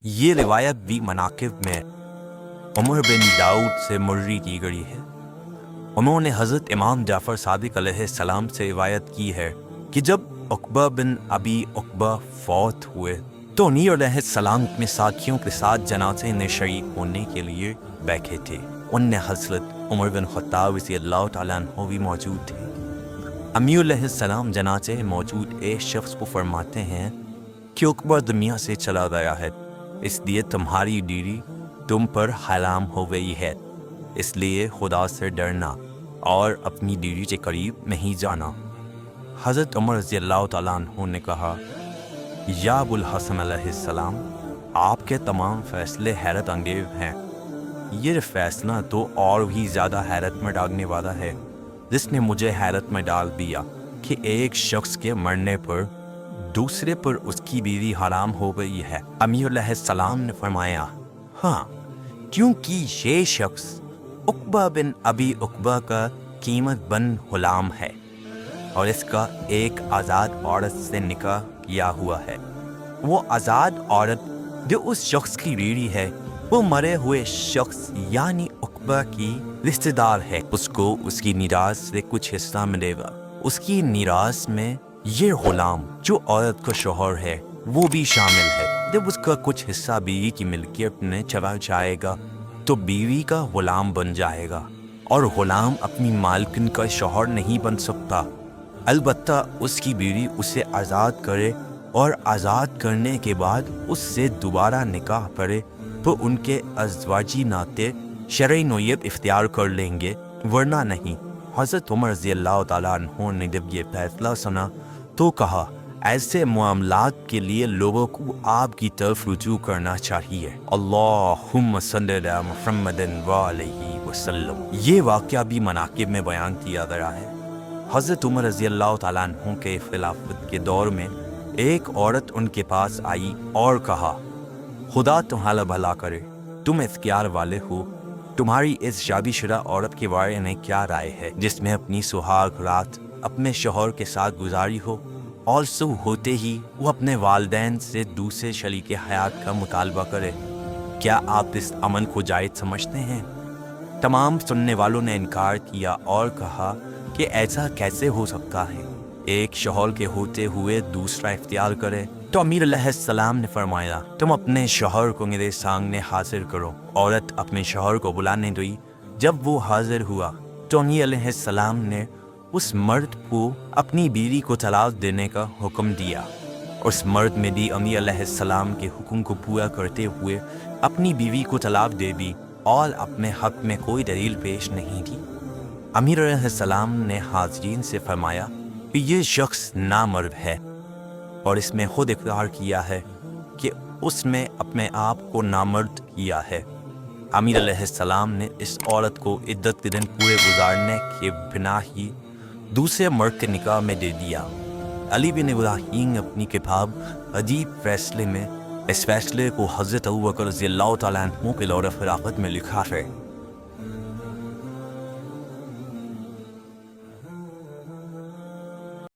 یہ روایت بھی مناقب میں عمر بن داؤد سے مروی کی گئی ہے۔ انہوں نے حضرت امام جعفر صادق علیہ السلام سے روایت کی ہے کہ جب عقبہ بن ابی عقبہ فوت ہوئے تو نبی علیہ السلام اپنے ساتھیوں کے ساتھ جنازے میں شریک ہونے کے لیے بیٹھے تھے۔ ان میں حضرت عمر بن خطاب رضی اللہ تعالیٰ عنہ بھی موجود تھے۔ امیر علیہ السلام جنازے موجود ایک شخص کو فرماتے ہیں کہ عقبہ دنیا سے چلا گیا ہے، اس لیے تمہاری ڈیری تم پر حرام ہو گئی ہے، اس لیے خدا سے ڈرنا اور اپنی ڈیری کے قریب نہیں جانا۔ حضرت عمر رضی اللہ تعالیٰ عنہ نے کہا، یا ابو الحسن علیہ السلام، آپ کے تمام فیصلے حیرت انگیز ہیں۔ یہ فیصلہ تو اور بھی زیادہ حیرت میں ڈالنے والا ہے، جس نے مجھے حیرت میں ڈال دیا کہ ایک شخص کے مرنے پر دوسرے پر اس کی بیوی حرام ہو گئی ہے۔ امیر علیہ السلام نے فرمایا، ہاں، کیونکہ یہ شخص عقبہ بن ابی عقبہ کا قیمت بن غلام ہے اور اس کا ایک آزاد عورت سے نکاح کیا ہوا ہے۔ وہ آزاد عورت جو اس شخص کی بیوی ہے وہ مرے ہوئے شخص یعنی عقبہ کی رشتہ دار ہے، اس کو اس کی میراث سے کچھ حصہ ملے گا۔ اس کی میراث میں یہ غلام جو عورت کا شوہر ہے وہ بھی شامل ہے۔ جب اس کا کچھ حصہ بیوی کی ملکیت میں چلا جائے گا تو بیوی کا غلام بن جائے گا، اور غلام اپنی مالکن کا شوہر نہیں بن سکتا، البتہ اس کی بیوی اسے آزاد کرے اور آزاد کرنے کے بعد اس سے دوبارہ نکاح کرے تو ان کے ازواجی ناطے شرعی نوعیت اختیار کر لیں گے، ورنہ نہیں۔ حضرت عمر رضی اللہ تعالیٰ عنہ نے جب یہ فیصلہ سنا تو کہا، ایسے معاملات کے لیے لوگوں کو آپ کی طرف رجوع کرنا چاہیے۔ اللہم صلی علی محمد وعلیہ وسلم۔ یہ واقعہ بھی مناقب میں بیان کیا گیا ہے۔ حضرت عمر رضی اللہ تعالیٰ عنہ کے خلافت کے دور میں ایک عورت ان کے پاس آئی اور کہا، خدا تمہارا بھلا کرے، تم اختیار والے ہو، تمہاری اس شادی شدہ عورت کے بارے میں کیا رائے ہے جس میں اپنی سہاگ رات اپنے شوہر کے ساتھ گزاری ہو اور صبح ہوتے ہی وہ اپنے والدین سے دوسرے شریک حیات کا مطالبہ کرے؟ کیا آپ اس عمل کو جائز سمجھتے ہیں؟ تمام سننے والوں نے انکار کیا اور کہا کہ ایسا کیسے ہو سکتا ہے، ایک شوہر کے ہوتے ہوئے دوسرا اختیار کرے؟ تو امیر علیہ السلام نے فرمایا، تم اپنے شوہر کو میرے سامنے حاضر کرو۔ عورت اپنے شوہر کو بلانے گئی۔ جب وہ حاضر ہوا تو امیر علیہ السلام نے اس مرد کو اپنی بیوی کو طلاق دینے کا حکم دیا۔ اس مرد میں بھی امیر علیہ السلام کے حکم کو پورا کرتے ہوئے اپنی بیوی کو طلاق دے دی اور اپنے حق میں کوئی دلیل پیش نہیں کی۔ امیر علیہ السلام نے حاضرین سے فرمایا کہ یہ شخص نامرد ہے، اور اس میں خود اقرار کیا ہے کہ اس نے اپنے آپ کو نامرد کیا ہے۔ امیر علیہ السلام نے اس عورت کو عدت کے دن پورے گزارنے کے بنا ہی دوسرے مرد کے نکاح میں دے دیا۔ علی بن ابراہیم نے اپنی کتاب عجیب فیصلے میں اس فیصلے کو حضرت ابوبکر رضی اللہ تعالیٰ عنہ کے دور خلافت میں لکھا ہے۔